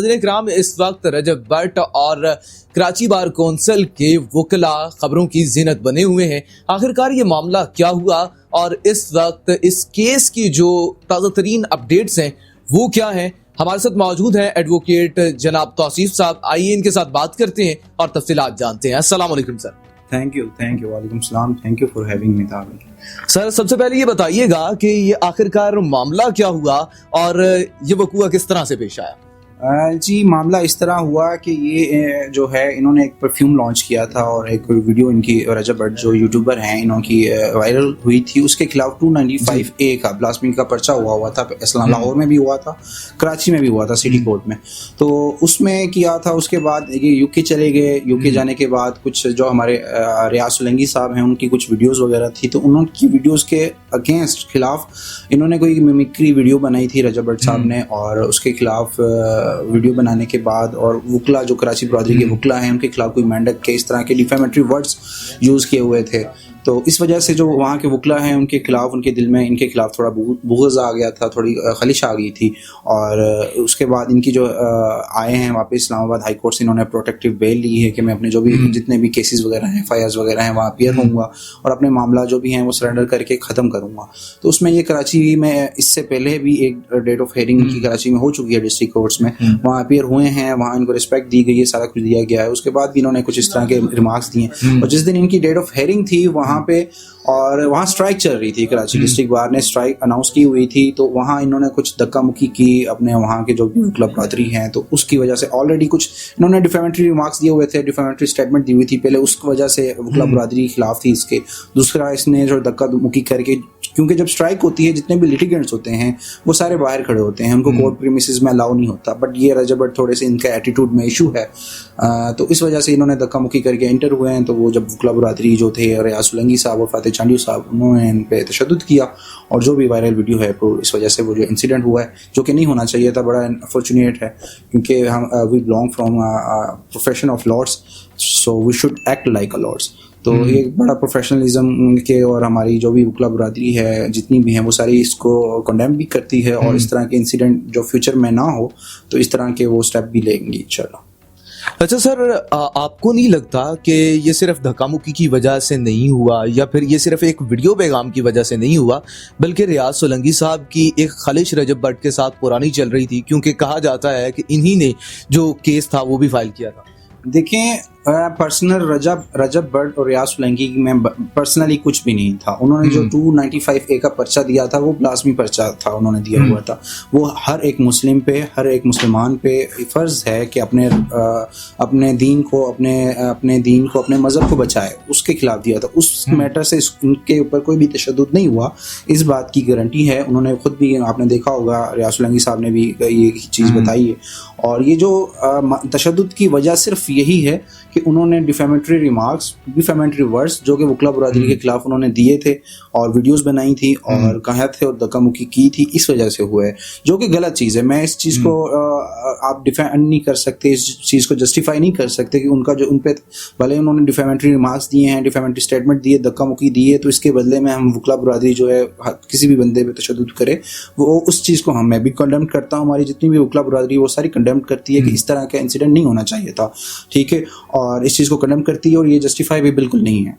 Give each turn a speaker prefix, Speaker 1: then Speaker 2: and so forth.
Speaker 1: नाज़रीन-ए-किराम, इस वक्त रजब भट्ट और कराची बार कौंसिल के वकला खबरों की ज़ीनत बने हुए हैं। आखिरकार ये मामला क्या हुआ और इस वक्त इस केस की जो ताज़ा तरीन अपडेट्स हैं वो क्या हैं। हमारे साथ मौजूद हैं एडवोकेट जनाब तौसीफ साहब। आइए इनके साथ बात करते हैं और तफसीलात जानते हैं। अस्सलाम वालेकुम सर।
Speaker 2: थैंक यू वालेकुम सलाम। Thank you for having me.
Speaker 1: Sir, सबसे पहले ये बताइएगा कि ये आखिरकार मामला क्या हुआ और ये वकूआ किस तरह से पेश आया।
Speaker 2: जी, मामला इस तरह हुआ कि ये जो है इन्होंने एक परफ्यूम लॉन्च किया था और एक वीडियो इनकी रजब भट्ट जो यूट्यूबर हैं इनकी वायरल हुई थी। उसके खिलाफ 295A का ब्लास्फेमी का पर्चा हुआ था। इस्लाम लाहौर में भी हुआ था, कराची में भी हुआ था सिटी कोर्ट में। तो उसमें किया था। उसके बाद ये यूके चले गए। यूके जाने के बाद कुछ जो हमारे रियाज सोलंकी साहब हैं उनकी कुछ वीडियोज़ वगैरह थी, तो उनकी वीडियोज़ के अगेंस्ट खिलाफ इन्होंने कोई मिमिक्री वीडियो बनाई थी रजब भट्ट साहब ने, और उसके खिलाफ वीडियो बनाने के बाद और वकला जो कराची बरादरी के वकला हैं उनके खिलाफ कोई मेंढक के इस तरह के डिफेमेटरी वर्ड्स यूज़ किए हुए थे। तो इस वजह से जो वहाँ के वकला हैं उनके खिलाफ, उनके दिल में इनके खिलाफ थोड़ा बुग़्ज़ आ गया था, थोड़ी खलिश आ गई थी। और उसके बाद इनकी जो आए हैं वापस इस्लामाबाद हाई कोर्ट से, इन्होंने प्रोटेक्टिव बेल ली है कि मैं अपने जो भी जितने भी केसेस वगैरह हैं, FIRs वगैरह हैं, वहाँ अपीयर होऊंगा और अपने मामला जो भी हैं वो सरेंडर करके ख़त्म करूँगा। तो उसमें ये कराची में इससे पहले भी एक डेट ऑफ हेयरिंग की कराची में हो चुकी है डिस्ट्रिक्ट कोर्ट्स में, वहाँ अपीयर हुए हैं, वहाँ इनको रिस्पेक्ट दी गई है, सारा कुछ दिया गया है। उसके बाद भी इन्होंने कुछ इस तरह के रिमार्क्स दिए और जिस दिन इनकी डेट ऑफ हेयरिंग थी वहाँ पे, और वहाँ स्ट्राइक चल रही थी, कराची डिस्ट्रिक्ट बार ने स्ट्राइक अनाउंस की हुई थी, तो वहाँ इन्होंने कुछ धक्का मुक्की की अपने वहाँ के जो भी वकला बरादरी हैं, तो उसकी वजह से ऑलरेडी कुछ इन्होंने डिफेमेटरी रिमार्क्स दिए हुए थे, डिफेमेटरी स्टेटमेंट दी हुई थी पहले, उस वजह से वकला बरादरी के खिलाफ थी इसके। दूसरा, इसने जो धक्का मुक्की करके, क्योंकि जब स्ट्राइक होती है जितने भी लिटिगेंट्स होते हैं वो सारे बाहर खड़े होते हैं, उनको कोर्ट प्रीमिसेस में अलाउ नहीं होता, बट ये रजब भट्ट थोड़े से इनका एटीट्यूड में इशू है, तो इस वजह से इन्होंने धक्का मुक्की करके एंटर हुए हैं। तो वो जब वकला बरादरी जो थे रियाज सोलंकी साहब और फातिह चांडियो साहब, उन्होंने इन पे तशद्दुद किया और जो भी वायरल वीडियो है, तो इस वजह से वो जो इंसिडेंट हुआ है जो कि नहीं होना चाहिए था, बड़ा अनफॉर्चुनेट है, क्योंकि हम we belong from profession of lords, so we should act like a lords. तो ये बड़ा प्रोफेशनलिज्म के, और हमारी जो भी वकला बरादरी है जितनी भी हैं वो सारी इसको कंडेम भी करती है, और इस तरह के इंसिडेंट जो फ्यूचर में ना हो तो इस तरह के वो स्टेप भी लेंगी इंशाल्लाह।
Speaker 1: अच्छा सर, आपको नहीं लगता कि ये सिर्फ धक्का-मुक्की की वजह से नहीं हुआ या फिर ये सिर्फ एक वीडियो पैगाम की वजह से नहीं हुआ, बल्कि रियाज सोलंकी साहब की एक खलिश रजब भट्ट के साथ पुरानी चल रही थी, क्योंकि कहा जाता है कि इन्हीं ने जो केस था वो भी फाइल किया था।
Speaker 2: देखें, पर्सनल रजब भट्ट और रियाज सोलंकी में पर्सनली कुछ भी नहीं था। उन्होंने जो 295A का पर्चा दिया था वो ब्लास्फेमी पर्चा था, उन्होंने दिया हुआ था। वो हर एक मुस्लिम पे, हर एक मुसलमान पे फ़र्ज़ है कि अपने दीन को, अपने मज़हब को बचाए, उसके खिलाफ दिया था। उस मैटर से उनके ऊपर कोई भी तशद्दुद नहीं हुआ, इस बात की गारंटी है। उन्होंने खुद भी, आपने देखा होगा, रियाज सोलंकी साहब ने भी ये चीज़ बताई है। और ये जो तशद्दुद की वजह सिर्फ यही है कि उन्होंने डिफेमेटरी रिमार्क्स, डिफेमेटरी वर्ड्स जो कि वकला बरादरी के खिलाफ उन्होंने दिए थे और वीडियोस बनाई थी और कहा थे और धक्का मुक्की की थी, इस वजह से हुआ है, जो कि गलत चीज़ है। मैं इस चीज़ को आप डिफेंड नहीं कर सकते, इस चीज़ को जस्टिफाई नहीं कर सकते कि उनका जो, उन पे भले उन्होंने डिफेमेटरी रिमार्क्स दिए हैं, डिफेमेटरी स्टेटमेंट दिए, धक्का मुक्की दिए, तो इसके बदले में हम वकला बरादरी जो है किसी भी बंदे पे तशद्दुद करे, वो उस चीज़ को मैं भी कंडेम करता हूँ। हमारी जितनी भी वकला बरादरी वो सारी कंडेम करती है कि इस तरह का इंसिडेंट नहीं होना चाहिए था, ठीक है, और इस चीज़ को कंडेम करती है, और ये जस्टिफाई भी बिल्कुल नहीं है।